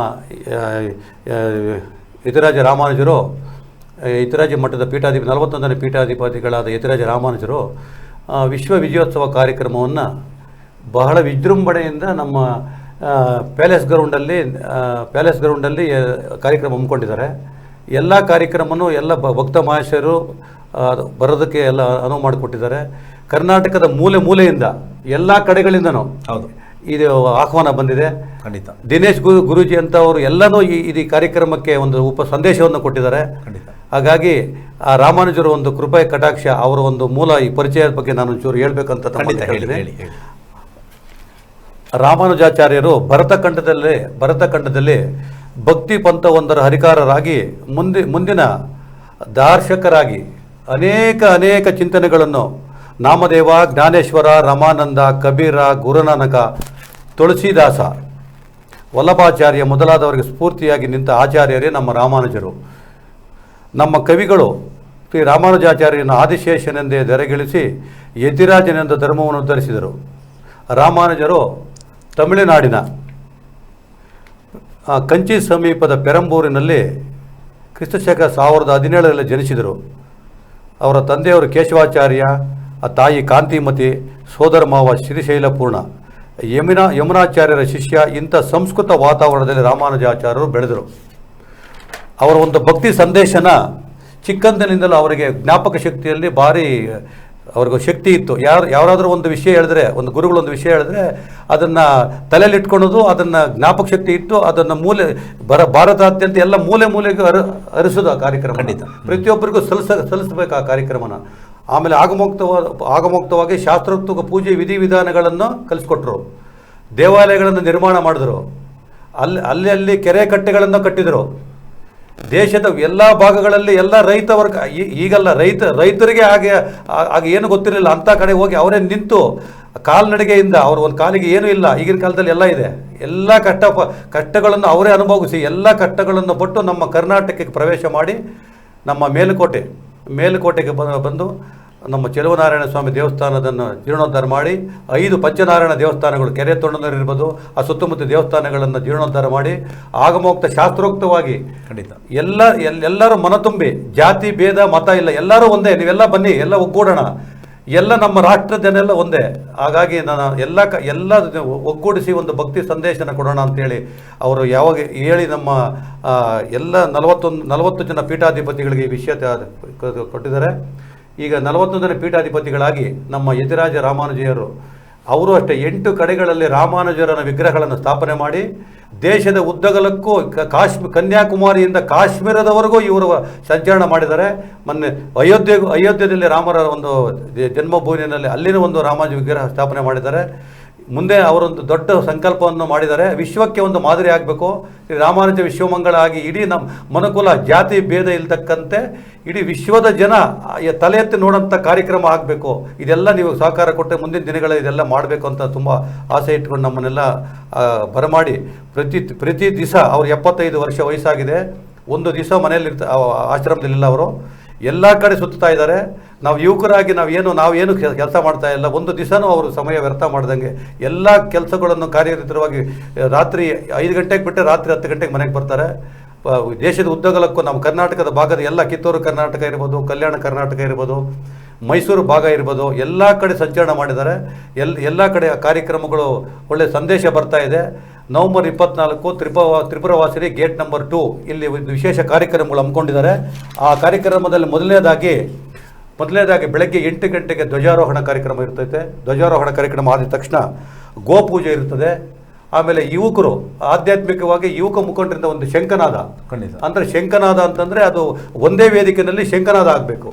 ಯತಿರಾಜ ರಾಮಾನುಜರು, ಯತಿರಾಜ ಮಠದ 41ನೇ ಪೀಠಾಧಿಪತಿಗಳಾದ ಯತಿರಾಜ ರಾಮಾನುಜರು ವಿಶ್ವ ವಿಜಯೋತ್ಸವ ಕಾರ್ಯಕ್ರಮವನ್ನು ಬಹಳ ವಿಜೃಂಭಣೆಯಿಂದ ನಮ್ಮ ಪ್ಯಾಲೇಸ್ ಗ್ರೌಂಡಲ್ಲಿ ಕಾರ್ಯಕ್ರಮ ಹಮ್ಮಿಕೊಂಡಿದ್ದಾರೆ. ಎಲ್ಲ ಕಾರ್ಯಕ್ರಮನೂ ಎಲ್ಲ ಭಕ್ತ ಮಹೇಶರು ಬರೋದಕ್ಕೆ ಎಲ್ಲ ಅನುವು ಮಾಡಿಕೊಟ್ಟಿದ್ದಾರೆ. ಕರ್ನಾಟಕದ ಮೂಲೆಯಿಂದ ಎಲ್ಲ ಕಡೆಗಳಿಂದನೂ ಇದು ಆಹ್ವಾನ ಬಂದಿದೆ. ಖಂಡಿತ ದಿನೇಶ್ ಗುರೂಜಿ ಅಂತ ಅವರು ಎಲ್ಲನೂ ಈ ಕಾರ್ಯಕ್ರಮಕ್ಕೆ ಒಂದು ಸಂದೇಶವನ್ನು ಕೊಟ್ಟಿದ್ದಾರೆ. ಹಾಗಾಗಿ ಆ ರಾಮಾನುಜರು ಒಂದು ಕೃಪೆ ಕಟಾಕ್ಷ, ಅವರ ಒಂದು ಮೂಲ ಈ ಪರಿಚಯದ ಬಗ್ಗೆ ನಾನು ಒಂಚೂರು ಹೇಳ್ಬೇಕಂತ ಹೇಳಿದ್ದೀನಿ. ರಾಮಾನುಜಾಚಾರ್ಯರು ಭರತಖಂಡದಲ್ಲಿ ಭಕ್ತಿ ಪಂಥವೊಂದರ ಹರಿಕಾರರಾಗಿ ಮುಂದಿನ ದಾರ್ಶಕರಾಗಿ ಅನೇಕ ಚಿಂತನೆಗಳನ್ನು ನಾಮದೇವ, ಜ್ಞಾನೇಶ್ವರ, ರಮಾನಂದ, ಕಬೀರ, ಗುರುನಾನಕ, ತುಳಸಿದಾಸ, ವಲ್ಲಭಾಚಾರ್ಯ ಮೊದಲಾದವರಿಗೆ ಸ್ಫೂರ್ತಿಯಾಗಿ ನಿಂತ ಆಚಾರ್ಯರೇ ನಮ್ಮ ರಾಮಾನುಜರು. ನಮ್ಮ ಕವಿಗಳು ಶ್ರೀ ರಾಮಾನುಜಾಚಾರ್ಯನ ಆದಿಶೇಷನೆಂದೇ ಧರೆಗಿಳಿಸಿ ಯತಿರಾಜನೆಂದು ಧರ್ಮವನ್ನು ಉದ್ಧರಿಸಿದರು. ರಾಮಾನುಜರು ತಮಿಳುನಾಡಿನ ಕಂಚಿ ಸಮೀಪದ ಪೆರಂಬೂರಿನಲ್ಲಿ ಕ್ರಿಸ್ತಶಕ 1017ರಲ್ಲಿ ಜನಿಸಿದರು. ಅವರ ತಂದೆಯವರು ಕೇಶವಾಚಾರ್ಯ, ತಾಯಿ ಕಾಂತಿಮತಿ, ಸೋದರ ಮಾವ ಶ್ರೀಶೈಲಪೂರ್ಣ, ಯಮುನಾಚಾರ್ಯರ ಶಿಷ್ಯ. ಇಂಥ ಸಂಸ್ಕೃತ ವಾತಾವರಣದಲ್ಲಿ ರಾಮಾನುಜಾಚಾರ್ಯರು ಬೆಳೆದರು. ಅವರ ಒಂದು ಭಕ್ತಿ ಸಂದೇಶನ ಚಿಕ್ಕಂದಿನಿಂದಲೂ ಅವರಿಗೆ ಜ್ಞಾಪಕ ಶಕ್ತಿಯಲ್ಲಿ ಭಾರಿ ಅವ್ರಿಗೂ ಶಕ್ತಿ ಇತ್ತು. ಯಾರಾದರೂ ಒಂದು ವಿಷಯ ಹೇಳಿದ್ರೆ, ಒಂದು ಗುರುಗಳು ಒಂದು ವಿಷಯ ಹೇಳಿದ್ರೆ ಅದನ್ನು ತಲೆಯಲ್ಲಿ ಇಟ್ಕೊಳ್ಳೋದು, ಅದನ್ನು ಜ್ಞಾಪಕ ಶಕ್ತಿ ಇಟ್ಟು ಅದನ್ನು ಭಾರತಾದ್ಯಂತ ಎಲ್ಲ ಮೂಲೆಗೆ ಹರಿಸೋದು ಆ ಕಾರ್ಯಕ್ರಮ. ಖಂಡಿತ ಪ್ರತಿಯೊಬ್ಬರಿಗೂ ಸಲ್ಲಿಸಬೇಕು ಆ ಕಾರ್ಯಕ್ರಮನ. ಆಮೇಲೆ ಆಗಮೋಕ್ತವಾಗಿ ಶಾಸ್ತ್ರೋಕ್ತ ಪೂಜೆ ವಿಧಿವಿಧಾನಗಳನ್ನು ಕಲಿಸ್ಕೊಟ್ರು. ದೇವಾಲಯಗಳನ್ನು ನಿರ್ಮಾಣ ಮಾಡಿದ್ರು. ಅಲ್ಲಿ ಕೆರೆ ಕಟ್ಟೆಗಳನ್ನು ಕಟ್ಟಿದರು. ದೇಶದ ಎಲ್ಲ ಭಾಗಗಳಲ್ಲಿ ಎಲ್ಲ ರೈತ ವರ್ಗ, ಈಗಲ್ಲ ರೈತರಿಗೆ ಹಾಗೆ ಏನು ಗೊತ್ತಿರಲಿಲ್ಲ, ಅಂಥ ಕಡೆ ಹೋಗಿ ಅವರೇ ನಿಂತು ಕಾಲ್ನಡಿಗೆಯಿಂದ ಅವರು ಒಂದು ಕಾಲಿಗೆ ಏನೂ ಇಲ್ಲ, ಈಗಿನ ಕಾಲದಲ್ಲಿ ಎಲ್ಲ ಇದೆ, ಎಲ್ಲ ಕಷ್ಟಗಳನ್ನು ಅವರೇ ಅನುಭವಿಸಿ ಎಲ್ಲ ಕಷ್ಟಗಳನ್ನು ಪಟ್ಟು ನಮ್ಮ ಕರ್ನಾಟಕಕ್ಕೆ ಪ್ರವೇಶ ಮಾಡಿ ನಮ್ಮ ಮೇಲುಕೋಟೆಗೆ ಬಂದು ನಮ್ಮ ಚೆಲುವನಾರಾಯಣ ಸ್ವಾಮಿ ದೇವಸ್ಥಾನದನ್ನು ಜೀರ್ಣೋದ್ಧಾರ ಮಾಡಿ 5 ಪಂಚನಾರಾಯಣ ದೇವಸ್ಥಾನಗಳು, ಕೆರೆ ತೊಂಡನೂರು ಇರ್ಬೋದು, ಆ ಸುತ್ತಮುತ್ತ ದೇವಸ್ಥಾನಗಳನ್ನು ಜೀರ್ಣೋದ್ಧಾರ ಮಾಡಿ ಆಗಮೋಕ್ತ ಶಾಸ್ತ್ರೋಕ್ತವಾಗಿ ಖಂಡಿತ ಎಲ್ಲರೂ ಮನತುಂಬಿ, ಜಾತಿ ಭೇದ ಮತ ಇಲ್ಲ, ಎಲ್ಲರೂ ಒಂದೇ, ನೀವೆಲ್ಲ ಬನ್ನಿ, ಎಲ್ಲ ಒಗ್ಗೂಡೋಣ, ಎಲ್ಲ ನಮ್ಮ ರಾಷ್ಟ್ರ ಜನ ಎಲ್ಲ ಒಂದೇ. ಹಾಗಾಗಿ ನಾನು ಎಲ್ಲ ಒಗ್ಗೂಡಿಸಿ ಒಂದು ಭಕ್ತಿ ಸಂದೇಶನ ಕೊಡೋಣ ಅಂತೇಳಿ ಅವರು ಯಾವಾಗ ಹೇಳಿ ನಮ್ಮ ಎಲ್ಲ 40 ಜನ ಪೀಠಾಧಿಪತಿಗಳಿಗೆ ಈ ವಿಷಯ ಕೊಟ್ಟಿದ್ದಾರೆ. ಈಗ 41 ಜನ ಪೀಠಾಧಿಪತಿಗಳಾಗಿ ನಮ್ಮ ಯತಿರಾಜ ರಾಮಾನುಜರು ಅವರು ಅಷ್ಟೇ 8 ಕಡೆಗಳಲ್ಲಿ ರಾಮಾನುಜರನ ವಿಗ್ರಹಗಳನ್ನು ಸ್ಥಾಪನೆ ಮಾಡಿ ದೇಶದ ಉದ್ದಗಲಕ್ಕೂ ಕನ್ಯಾಕುಮಾರಿಯಿಂದ ಕಾಶ್ಮೀರದವರೆಗೂ ಇವರು ಸಂಚರಣ ಮಾಡಿದ್ದಾರೆ. ಮೊನ್ನೆ ಅಯೋಧ್ಯೆಯಲ್ಲಿ ರಾಮರ ಒಂದು ಜನ್ಮಭೂಮಿಯಲ್ಲಿ ಅಲ್ಲಿನ ಒಂದು ರಾಮಾನುಜ ವಿಗ್ರಹ ಸ್ಥಾಪನೆ ಮಾಡಿದ್ದಾರೆ. ಮುಂದೆ ಅವರೊಂದು ದೊಡ್ಡ ಸಂಕಲ್ಪವನ್ನು ಮಾಡಿದ್ದಾರೆ, ವಿಶ್ವಕ್ಕೆ ಒಂದು ಮಾದರಿ ಆಗಬೇಕು, ರಾಮಾನುಜ ವಿಶ್ವಮಂಗಳ ಆಗಿ ಇಡೀ ನಮ್ಮ ಮನುಕುಲ ಜಾತಿ ಭೇದ ಇಲ್ತಕ್ಕಂತೆ ಇಡೀ ವಿಶ್ವದ ಜನ ತಲೆ ಎತ್ತಿ ನೋಡೋಂಥ ಕಾರ್ಯಕ್ರಮ ಆಗಬೇಕು. ಇದೆಲ್ಲ ನೀವು ಸಹಕಾರ ಕೊಟ್ಟರೆ ಮುಂದಿನ ದಿನಗಳಲ್ಲಿ ಇದೆಲ್ಲ ಮಾಡಬೇಕು ಅಂತ ತುಂಬ ಆಸೆ ಇಟ್ಕೊಂಡು ನಮ್ಮನ್ನೆಲ್ಲ ಬರಮಾಡಿ ಪ್ರತಿ ದಿವಸ ಅವ್ರು 75 ವರ್ಷ ವಯಸ್ಸಾಗಿದೆ, ಒಂದು ದಿವಸ ಮನೆಯಲ್ಲಿ ಆಶ್ರಮದಲ್ಲಿಲ್ಲ, ಅವರು ಎಲ್ಲ ಕಡೆ ಸುತ್ತಾ ಇದ್ದಾರೆ. ನಾವು ಯುವಕರಾಗಿ ನಾವೇನು ಕೆಲಸ ಮಾಡ್ತಾ ಇಲ್ಲ, ಒಂದು ದಿವಸನೂ ಅವರು ಸಮಯ ವ್ಯರ್ಥ ಮಾಡ್ದಂಗೆ ಎಲ್ಲ ಕೆಲಸಗಳನ್ನು ಕಾರ್ಯರಿತವಾಗಿ ರಾತ್ರಿ 5 ಗಂಟೆಗೆ ಬಿಟ್ಟರೆ ರಾತ್ರಿ 10 ಗಂಟೆಗೆ ಮನೆಗೆ ಬರ್ತಾರೆ. ದೇಶದ ಉದ್ದಗಲಕ್ಕೂ ನಮ್ಮ ಕರ್ನಾಟಕದ ಭಾಗದ ಎಲ್ಲ ಕಿತ್ತೂರು ಕರ್ನಾಟಕ ಇರ್ಬೋದು, ಕಲ್ಯಾಣ ಕರ್ನಾಟಕ ಇರ್ಬೋದು, ಮೈಸೂರು ಭಾಗ ಇರ್ಬೋದು, ಎಲ್ಲ ಕಡೆ ಸಂಚರಣ ಮಾಡಿದ್ದಾರೆ. ಎಲ್ಲ ಕಡೆ ಕಾರ್ಯಕ್ರಮಗಳು ಒಳ್ಳೆಯ ಸಂದೇಶ ಬರ್ತಾ ಇದೆ. ನವೆಂಬರ್ 24 ತ್ರಿಪುರವಾಸಿನಿ ಗೇಟ್ ನಂಬರ್ 2 ಇಲ್ಲಿ ವಿಶೇಷ ಕಾರ್ಯಕ್ರಮಗಳು ಹಮ್ಮಿಕೊಂಡಿದ್ದಾರೆ. ಆ ಕಾರ್ಯಕ್ರಮದಲ್ಲಿ ಮೊದಲನೇದಾಗಿ ಬೆಳಗ್ಗೆ 8 ಗಂಟೆಗೆ ಧ್ವಜಾರೋಹಣ ಕಾರ್ಯಕ್ರಮ ಇರ್ತೈತೆ. ಧ್ವಜಾರೋಹಣ ಕಾರ್ಯಕ್ರಮ ಆದ ತಕ್ಷಣ ಗೋಪೂಜೆ ಇರ್ತದೆ. ಆಮೇಲೆ ಯುವಕರು ಆಧ್ಯಾತ್ಮಿಕವಾಗಿ ಯುವಕ ಮುಖಂಡರಿಂದ ಒಂದು ಶಂಖನಾದ, ಅಂದರೆ ಶಂಖನಾದ ಅಂತಂದರೆ ಅದು ಒಂದೇ ವೇದಿಕೆಯಲ್ಲಿ ಶಂಖನಾದ ಆಗಬೇಕು,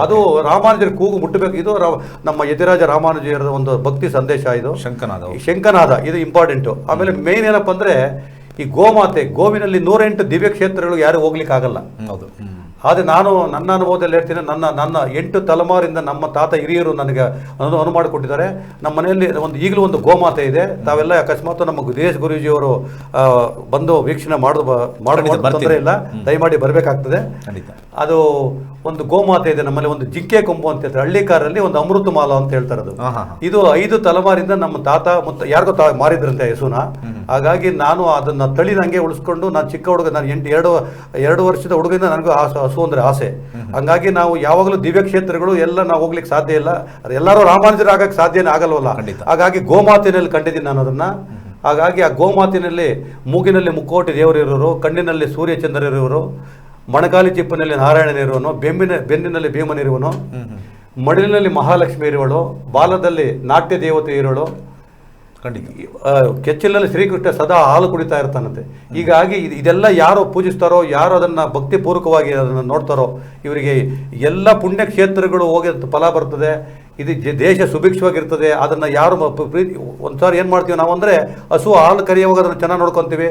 ಅದು ರಾಮಾನುಜರ ಕೂಗು ಮುಟ್ಟಬೇಕು. ಇದು ನಮ್ಮ ಯತಿರಾಜ ರಾಮಾನುಜರ ಒಂದು ಭಕ್ತಿ ಸಂದೇಶ. ಇದು ಶಂಖನಾದ ಇದು ಇಂಪಾರ್ಟೆಂಟು. ಆಮೇಲೆ ಮೇನ್ ಏನಪ್ಪ ಅಂದರೆ ಈ ಗೋವಿನಲ್ಲಿ 108 ದಿವ್ಯ ಕ್ಷೇತ್ರಗಳು ಯಾರು ಹೋಗ್ಲಿಕ್ಕೆ ಆಗಲ್ಲ. ಆದರೆ ನಾನು ನನ್ನ ಅನುಭವದಲ್ಲಿ ಹೇಳ್ತೀನಿ, ನನ್ನ 8 ತಲೆಮಾರಿಂದ ನಮ್ಮ ತಾತ ಹಿರಿಯರು ನನಗೆ ಅನುವು ಮಾಡಿಕೊಟ್ಟಿದ್ದಾರೆ. ನಮ್ಮ ಮನೆಯಲ್ಲಿ ಈಗಲೂ ಒಂದು ಗೋಮಾತೆ ಇದೆ. ತಾವೆಲ್ಲ ಅಕಸ್ಮಾತ್ ನಮ್ಮ ದಿನೇಶ್ ಗುರೂಜಿಯವರು ಬಂದು ವೀಕ್ಷಣೆ ಮಾಡೋದು ತೊಂದರೆ ಇಲ್ಲ, ದಯಮಾಡಿ ಬರಬೇಕಾಗ್ತದೆ. ಅದು ಒಂದು ಗೋಮಾತೆ ಇದೆ ನಮ್ಮಲ್ಲಿ, ಒಂದು ಜಿಂಕೆ ಕೊಂಬು ಅಂತ ಹೇಳ್ತಾರೆ, ಹಳ್ಳಿಕಾರಲ್ಲಿ ಒಂದು ಅಮೃತ ಮಾಲ ಅಂತ ಹೇಳ್ತಾರೆ. ಇದು 5 ತಲೆಮಾರಿಂದ ನಮ್ಮ ತಾತ ಯಾರಿಗೋ ಮಾರಿದ್ರಂತೆ ಹಸುನ. ಹಾಗಾಗಿ ನಾನು ಅದನ್ನ ತಳಿದಂಗೆ ಉಳಿಸ್ಕೊಂಡು, ನಾನು ಚಿಕ್ಕ ಹುಡುಗ, ನಾನು 2 ವರ್ಷದ ಹುಡುಗರಿಂದ ನನಗೂ ಹಸು ಅಂದ್ರೆ ಆಸೆ. ಹಂಗಾಗಿ ನಾವು ಯಾವಾಗಲೂ ದಿವ್ಯ ಕ್ಷೇತ್ರಗಳು ಎಲ್ಲ ನಾವು ಹೋಗ್ಲಿಕ್ಕೆ ಸಾಧ್ಯ ಇಲ್ಲ, ಎಲ್ಲರೂ ರಾಮಾನುಜರಾಗಕ್ಕೆ ಸಾಧ್ಯನೇ ಆಗಲ್ವಲ್ಲ. ಹಾಗಾಗಿ ಗೋಮಾತಿನಲ್ಲಿ ಕಂಡಿದ್ದೀನಿ ನಾನು ಅದನ್ನ. ಹಾಗಾಗಿ ಆ ಗೋಮಾತಿನಲ್ಲಿ ಮೂಗಿನಲ್ಲಿ ಮುಕ್ಕೋಟಿ ದೇವರಿರೋರು, ಕಣ್ಣಿನಲ್ಲಿ ಸೂರ್ಯಚಂದ್ರರಿರುವರು, ಮೊಣಕಾಲಿ ಚಿಪ್ಪಿನಲ್ಲಿ ನಾರಾಯಣನಿರುವನು, ಬೆನ್ನಿನಲ್ಲಿ ಭೀಮನಿರುವನು, ಮಡಿಲಿನಲ್ಲಿ ಮಹಾಲಕ್ಷ್ಮಿ ಇರುವಳು, ಬಾಲದಲ್ಲಿ ನಾಟ್ಯ ದೇವತೆ ಇರುವಳು, ಕೆಚ್ಚಲಲ್ಲಿ ಶ್ರೀಕೃಷ್ಣ ಸದಾ ಹಾಲು ಕುಡಿತಾ ಇರ್ತಾನಂತೆ. ಹೀಗಾಗಿ ಇದೆಲ್ಲ ಯಾರು ಪೂಜಿಸ್ತಾರೋ, ಯಾರು ಅದನ್ನು ಭಕ್ತಿಪೂರ್ವಕವಾಗಿ ಅದನ್ನು ನೋಡ್ತಾರೋ, ಇವರಿಗೆ ಎಲ್ಲ ಪುಣ್ಯ ಕ್ಷೇತ್ರಗಳು ಹೋಗಿ ಫಲ ಬರ್ತದೆ. ಇದು ದೇಶ ಸುಭಿಕ್ಷವಾಗಿರ್ತದೆ. ಅದನ್ನು ಯಾರು ಪ್ರೀತಿ ಒಂದು ಸಾರಿ ಏನು ಮಾಡ್ತೀವಿ ನಾವು ಅಂದರೆ ಹಸು ಹಾಲು ಕರೆಯುವಾಗ ಅದನ್ನು ಚೆನ್ನಾಗಿ ನೋಡ್ಕೊತೀವಿ,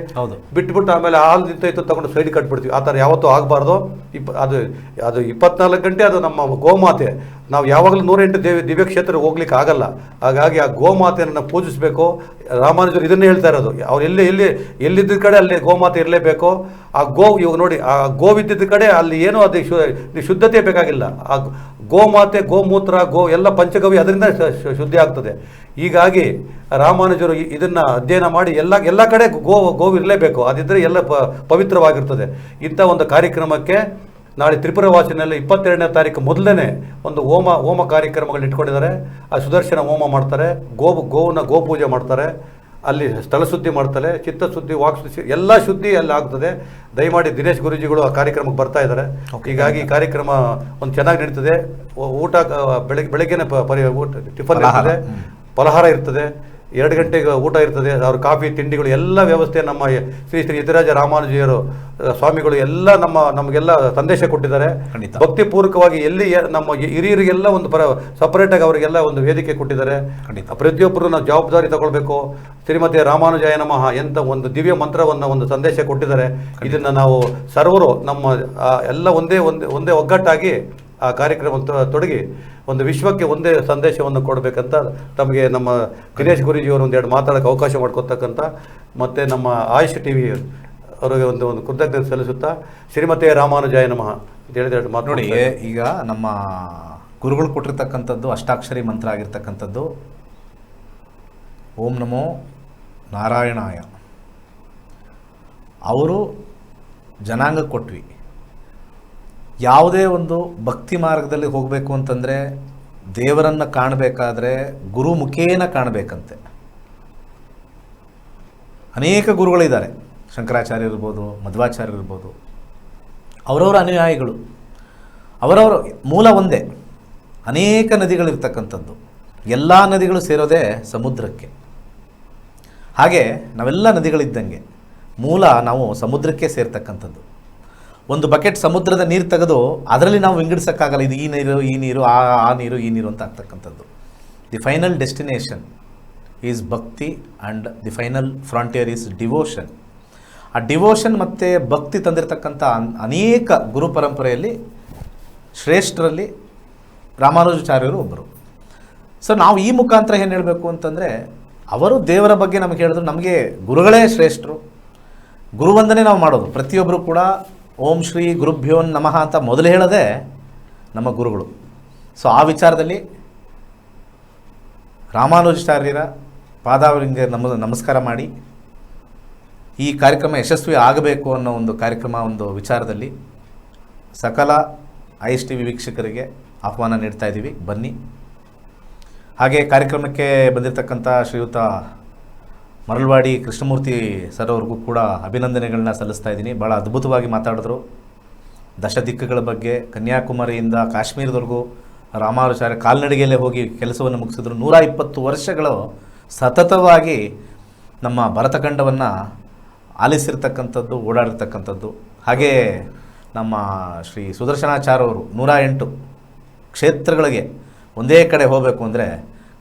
ಬಿಟ್ಬಿಟ್ಟು ಆಮೇಲೆ ಹಾಲು ನಿಂತೈತು ತಗೊಂಡು ಸೈಡ್ ಕಟ್ಬಿಡ್ತೀವಿ. ಆ ಥರ ಯಾವತ್ತೂ ಆಗಬಾರ್ದು. ಅದು 24 ಗಂಟೆ ಅದು ನಮ್ಮ ಗೋಮಾತೆ. ನಾವು ಯಾವಾಗಲೂ 108 ದಿವ್ಯ ಕ್ಷೇತ್ರ ಹೋಗ್ಲಿಕ್ಕೆ ಆಗಲ್ಲ. ಹಾಗಾಗಿ ಆ ಗೋಮಾತೆಯನ್ನು ಪೂಜಿಸಬೇಕು. ರಾಮಾನುಜರು ಇದನ್ನೇ ಹೇಳ್ತಾ ಇರೋದು. ಅವ್ರು ಎಲ್ಲಿದ್ದ ಕಡೆ ಅಲ್ಲಿ ಗೋಮಾತೆ ಇರಲೇಬೇಕು. ಆ ಇವಾಗ ನೋಡಿ, ಆ ಗೋವಿದ್ದಿದ್ದ ಕಡೆ ಅಲ್ಲಿ ಏನೂ ಅದು ಶುದ್ಧತೆ ಬೇಕಾಗಿಲ್ಲ. ಆ ಗೋಮಾತೆ, ಗೋಮೂತ್ರ, ಎಲ್ಲ ಪಂಚಗವ್ಯ ಅದರಿಂದ ಶುದ್ಧಿ ಆಗ್ತದೆ. ಹೀಗಾಗಿ ರಾಮಾನುಜರು ಇದನ್ನು ಅಧ್ಯಯನ ಮಾಡಿ ಎಲ್ಲ ಕಡೆ ಗೋವು ಇರಲೇಬೇಕು. ಅದಿದ್ದರೆ ಎಲ್ಲ ಪವಿತ್ರವಾಗಿರ್ತದೆ. ಇಂಥ ಒಂದು ಕಾರ್ಯಕ್ರಮಕ್ಕೆ ನಾಳೆ ತ್ರಿಪುರ ವಾಸಿನಲ್ಲಿ 22ನೇ ತಾರೀಕು ಮೊದಲನೇ ಒಂದು ಹೋಮ ಕಾರ್ಯಕ್ರಮಗಳನ್ನ ಇಟ್ಕೊಂಡಿದ್ದಾರೆ. ಆ ಸುದರ್ಶನ ಹೋಮ ಮಾಡ್ತಾರೆ, ಗೋವನ್ನ ಗೋಪೂಜೆ ಮಾಡ್ತಾರೆ, ಅಲ್ಲಿ ಸ್ಥಳ ಶುದ್ಧಿ ಮಾಡ್ತಾರೆ, ಚಿತ್ತಶುದ್ಧಿ, ವಾಕ್ಶುದ್ಧಿ ಎಲ್ಲ ಶುದ್ಧಿ ಅಲ್ಲಿ ಆಗ್ತದೆ. ದಯಮಾಡಿ ದಿನೇಶ್ ಗುರೂಜಿಗಳು ಆ ಕಾರ್ಯಕ್ರಮಕ್ಕೆ ಬರ್ತಾ ಇದ್ದಾರೆ. ಹೀಗಾಗಿ ಈ ಕಾರ್ಯಕ್ರಮ ಒಂದು ಚೆನ್ನಾಗಿ ನಡೀತದೆ. ಊಟ ಬೆಳಗ್ಗೆನೇ ಟಿಫನ್ ಇರ್ತದೆ, ಫಲಹಾರ ಇರ್ತದೆ, 2 ಗಂಟೆಗೆ ಊಟ ಇರ್ತದೆ. ಅವ್ರ ಕಾಫಿ ತಿಂಡಿಗಳು ಎಲ್ಲ ವ್ಯವಸ್ಥೆ ನಮ್ಮ ಶ್ರೀ ಯತಿರಾಜ ರಾಮಾನುಜಿಯರು ಸ್ವಾಮಿಗಳು ಎಲ್ಲ ನಮಗೆಲ್ಲ ಸಂದೇಶ ಕೊಟ್ಟಿದ್ದಾರೆ. ಭಕ್ತಿಪೂರ್ವಕವಾಗಿ ಎಲ್ಲಿ ನಮ್ಮ ಹಿರಿಯರಿಗೆಲ್ಲ ಒಂದು ಸಪರೇಟಾಗಿ ಅವರಿಗೆಲ್ಲ ಒಂದು ವೇದಿಕೆ ಕೊಟ್ಟಿದ್ದಾರೆ. ಪ್ರತಿಯೊಬ್ಬರು ನಾವು ಜವಾಬ್ದಾರಿ ತಗೊಳ್ಬೇಕು. ಶ್ರೀಮತಿ ರಾಮಾನುಜಾಯ ನಮಃ ಎಂತ ಒಂದು ದಿವ್ಯ ಮಂತ್ರವನ್ನು ಒಂದು ಸಂದೇಶ ಕೊಟ್ಟಿದ್ದಾರೆ. ಇದನ್ನು ನಾವು ಸರ್ವರು ನಮ್ಮ ಎಲ್ಲ ಒಂದೇ ಒಗ್ಗಟ್ಟಾಗಿ ಆ ಕಾರ್ಯಕ್ರಮ ತೊಡಗಿ ಒಂದು ವಿಶ್ವಕ್ಕೆ ಒಂದೇ ಸಂದೇಶವನ್ನು ಕೊಡಬೇಕಂತ ತಮಗೆ ನಮ್ಮ ದಿನೇಶ್ ಗುರೂಜಿಯವರು ಒಂದೆರಡು ಮಾತಾಡೋಕ್ಕೆ ಅವಕಾಶ ಮಾಡಿಕೊಡ್ತಕ್ಕಂಥ ಮತ್ತು ನಮ್ಮ ಆಯುಷ್ ಟಿವಿ ಅವರಿಗೆ ಒಂದು ಕೃತಜ್ಞತೆ ಸಲ್ಲಿಸುತ್ತಾ ಶ್ರೀಮತಿ ರಾಮಾನುಜಾಯ ನಮಃ ಅಂತ ಹೇಳಿದ ಮಾತು ನೋಡಿ. ಈಗ ನಮ್ಮ ಗುರುಗಳು ಕೊಟ್ಟಿರ್ತಕ್ಕಂಥದ್ದು ಅಷ್ಟಾಕ್ಷರಿ ಮಂತ್ರ ಆಗಿರ್ತಕ್ಕಂಥದ್ದು ಓಂ ನಮೋ ನಾರಾಯಣಾಯ. ಅವರು ಜನಾಂಗ ಕೊಟ್ವಿ. ಯಾವುದೇ ಒಂದು ಭಕ್ತಿ ಮಾರ್ಗದಲ್ಲಿ ಹೋಗಬೇಕು ಅಂತಂದರೆ ದೇವರನ್ನು ಕಾಣಬೇಕಾದ್ರೆ ಗುರು ಮುಖೇನ ಕಾಣಬೇಕಂತೆ. ಅನೇಕ ಗುರುಗಳಿದ್ದಾರೆ, ಶಂಕರಾಚಾರ್ಯ ಇರ್ಬೋದು, ಮಧ್ವಾಚಾರ್ಯ ಇರ್ಬೋದು, ಅವರವರ ಅನುಯಾಯಿಗಳು, ಅವರವರ ಮೂಲ ಒಂದೇ. ಅನೇಕ ನದಿಗಳಿರ್ತಕ್ಕಂಥದ್ದು, ಎಲ್ಲ ನದಿಗಳು ಸೇರೋದೇ ಸಮುದ್ರಕ್ಕೆ. ಹಾಗೆ ನಾವೆಲ್ಲ ನದಿಗಳಿದ್ದಂಗೆ ಮೂಲ ನಾವು ಸಮುದ್ರಕ್ಕೆ ಸೇರ್ತಕ್ಕಂಥದ್ದು. ಒಂದು ಬಕೆಟ್ ಸಮುದ್ರದ ನೀರು ತೆಗೆದು ಅದರಲ್ಲಿ ನಾವು ವಿಂಗಡಿಸೋಕ್ಕಾಗಲ್ಲ. ಇದು ಈ ನೀರು ಆ ನೀರು ಈ ನೀರು ಅಂತ ಆಗ್ತಕ್ಕಂಥದ್ದು. ದಿ ಫೈನಲ್ ಡೆಸ್ಟಿನೇಷನ್ ಈಸ್ ಭಕ್ತಿ and the final frontier is devotion. ಆ ಡಿವೋಷನ್ ಮತ್ತು ಭಕ್ತಿ ತಂದಿರತಕ್ಕಂಥ ಅನೇಕ ಗುರು ಪರಂಪರೆಯಲ್ಲಿ ಶ್ರೇಷ್ಠರಲ್ಲಿ ರಾಮಾನುಜಾಚಾರ್ಯರು ಒಬ್ಬರು. ಸೊ ನಾವು ಈ ಮುಖಾಂತರ ಏನು ಹೇಳಬೇಕು ಅಂತಂದರೆ, ಅವರು ದೇವರ ಬಗ್ಗೆ ನಮಗೆ ಹೇಳಿದ್ರು, ನಮಗೆ ಗುರುಗಳೇ ಶ್ರೇಷ್ಠರು. ಗುರುವಂದನೆ ನಾವು ಮಾಡೋದು ಪ್ರತಿಯೊಬ್ಬರು ಕೂಡ ಓಂ ಶ್ರೀ ಗುರುಭ್ಯೋ ನಮಃ ಅಂತ ಮೊದಲು ಹೇಳೋದೇ ನಮ್ಮ ಗುರುಗಳು. ಸೊ ಆ ವಿಚಾರದಲ್ಲಿ ರಾಮಾನುಜಾಚಾರ್ಯರ ಪಾದಾವರಿಗೆ ನಮಸ್ಕಾರ ಮಾಡಿ ಈ ಕಾರ್ಯಕ್ರಮ ಯಶಸ್ವಿ ಆಗಬೇಕು ಅನ್ನೋ ಒಂದು ಕಾರ್ಯಕ್ರಮ, ಒಂದು ವಿಚಾರದಲ್ಲಿ ಸಕಲ ಐಎಸ್ ಟಿವಿ ವೀಕ್ಷಕರಿಗೆ ಆಹ್ವಾನ ನೀಡ್ತಾ ಇದ್ದೀವಿ, ಬನ್ನಿ. ಹಾಗೆ ಕಾರ್ಯಕ್ರಮಕ್ಕೆ ಬಂದಿರತಕ್ಕಂಥ ಶ್ರೀಯುತ ಮರಳವಾಡಿ ಕೃಷ್ಣಮೂರ್ತಿ ಸರ್ ಅವ್ರಿಗೂ ಕೂಡ ಅಭಿನಂದನೆಗಳನ್ನ ಸಲ್ಲಿಸ್ತಾ ಇದ್ದೀನಿ. ಭಾಳ ಅದ್ಭುತವಾಗಿ ಮಾತಾಡಿದ್ರು. ದಶ ದಿಕ್ಕುಗಳ ಬಗ್ಗೆ, ಕನ್ಯಾಕುಮಾರಿಯಿಂದ ಕಾಶ್ಮೀರದವರೆಗೂ ರಾಮಾನುಜಾಚಾರ್ಯ ಕಾಲ್ನಡಿಗೆಯಲ್ಲೇ ಹೋಗಿ ಕೆಲಸವನ್ನು ಮುಗಿಸಿದ್ರು. 120 ವರ್ಷಗಳು ಸತತವಾಗಿ ನಮ್ಮ ಭರತಖಂಡವನ್ನು ಆಲಿಸಿರ್ತಕ್ಕಂಥದ್ದು, ಓಡಾಡಿರ್ತಕ್ಕಂಥದ್ದು. ಹಾಗೇ ನಮ್ಮ ಶ್ರೀ ಸುದರ್ಶನಾಚಾರ್ಯ ಅವರು 108 ಕ್ಷೇತ್ರಗಳಿಗೆ ಒಂದೇ ಕಡೆ ಹೋಗಬೇಕು ಅಂದರೆ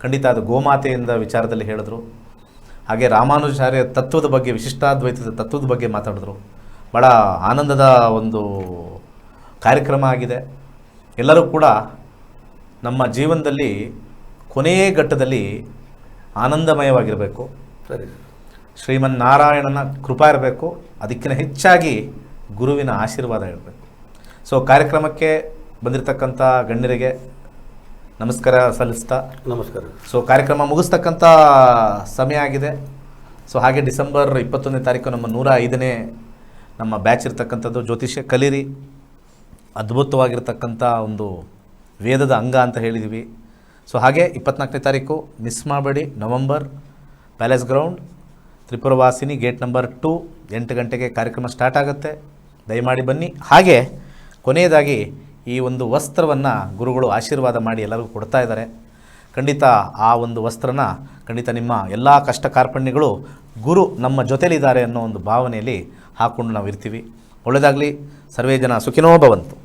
ಖಂಡಿತ ಅದು ಗೋಮಾತೆಯಿಂದ ವಿಚಾರದಲ್ಲಿ ಹೇಳಿದ್ರು. ಹಾಗೆ ರಾಮಾನುಜಾಚಾರ್ಯ ತತ್ವದ ಬಗ್ಗೆ, ವಿಶಿಷ್ಟಾದ್ವೈತದ ತತ್ವದ ಬಗ್ಗೆ ಮಾತಾಡಿದ್ರು. ಭಾಳ ಆನಂದದ ಒಂದು ಕಾರ್ಯಕ್ರಮ ಆಗಿದೆ. ಎಲ್ಲರೂ ಕೂಡ ನಮ್ಮ ಜೀವನದಲ್ಲಿ ಕೊನೆಯ ಘಟ್ಟದಲ್ಲಿ ಆನಂದಮಯವಾಗಿರಬೇಕು. ಸರಿ, ಶ್ರೀಮನ್ನಾರಾಯಣನ ಕೃಪಾ ಇರಬೇಕು. ಅದಕ್ಕಿಂತ ಹೆಚ್ಚಾಗಿ ಗುರುವಿನ ಆಶೀರ್ವಾದ ಇರಬೇಕು. ಸೊ ಕಾರ್ಯಕ್ರಮಕ್ಕೆ ಬಂದಿರತಕ್ಕಂಥ ಗಣ್ಯರಿಗೆ ನಮಸ್ಕಾರ ಸಲ್ಲಿಸ್ತಾ ನಮಸ್ಕಾರ. ಸೊ ಕಾರ್ಯಕ್ರಮ ಮುಗಿಸ್ತಕ್ಕಂಥ ಸಮಯ ಆಗಿದೆ. ಸೊ ಹಾಗೆ ಡಿಸೆಂಬರ್ 21ನೇ ತಾರೀಕು ನಮ್ಮ 105ನೇ ನಮ್ಮ ಬ್ಯಾಚ್ ಇರ್ತಕ್ಕಂಥದ್ದು. ಜ್ಯೋತಿಷ್ಯ ಕಲೀರಿ, ಅದ್ಭುತವಾಗಿರ್ತಕ್ಕಂಥ ಒಂದು ವೇದದ ಅಂಗ ಅಂತ ಹೇಳಿದ್ವಿ. ಸೊ ಹಾಗೆ 24ನೇ ತಾರೀಕು ಮಿಸ್ ಮಾಡಬೇಡಿ. November palace ground, Tripuravasini, gate number 2, 8 ಗಂಟೆಗೆ ಕಾರ್ಯಕ್ರಮ ಸ್ಟಾರ್ಟ್ ಆಗುತ್ತೆ. ದಯಮಾಡಿ ಬನ್ನಿ. ಹಾಗೆ ಕೊನೆಯದಾಗಿ ಈ ಒಂದು ವಸ್ತ್ರವನ್ನು ಗುರುಗಳು ಆಶೀರ್ವಾದ ಮಾಡಿ ಎಲ್ಲರಿಗೂ ಕೊಡ್ತಾ ಇದ್ದಾರೆ. ಖಂಡಿತ ಆ ಒಂದು ವಸ್ತ್ರನ ಖಂಡಿತ ನಿಮ್ಮ ಎಲ್ಲ ಕಷ್ಟ ಕಾರ್ಪಣ್ಯಗಳು ಗುರು ನಮ್ಮ ಜೊತೆಲಿದ್ದಾರೆ ಅನ್ನೋ ಒಂದು ಭಾವನೆಯಲ್ಲಿ ಹಾಕ್ಕೊಂಡು ನಾವು ಇರ್ತೀವಿ. ಒಳ್ಳೆಯದಾಗಲಿ. ಸರ್ವೇ ಜನ ಸುಖಿನೋ ಭವಂತು.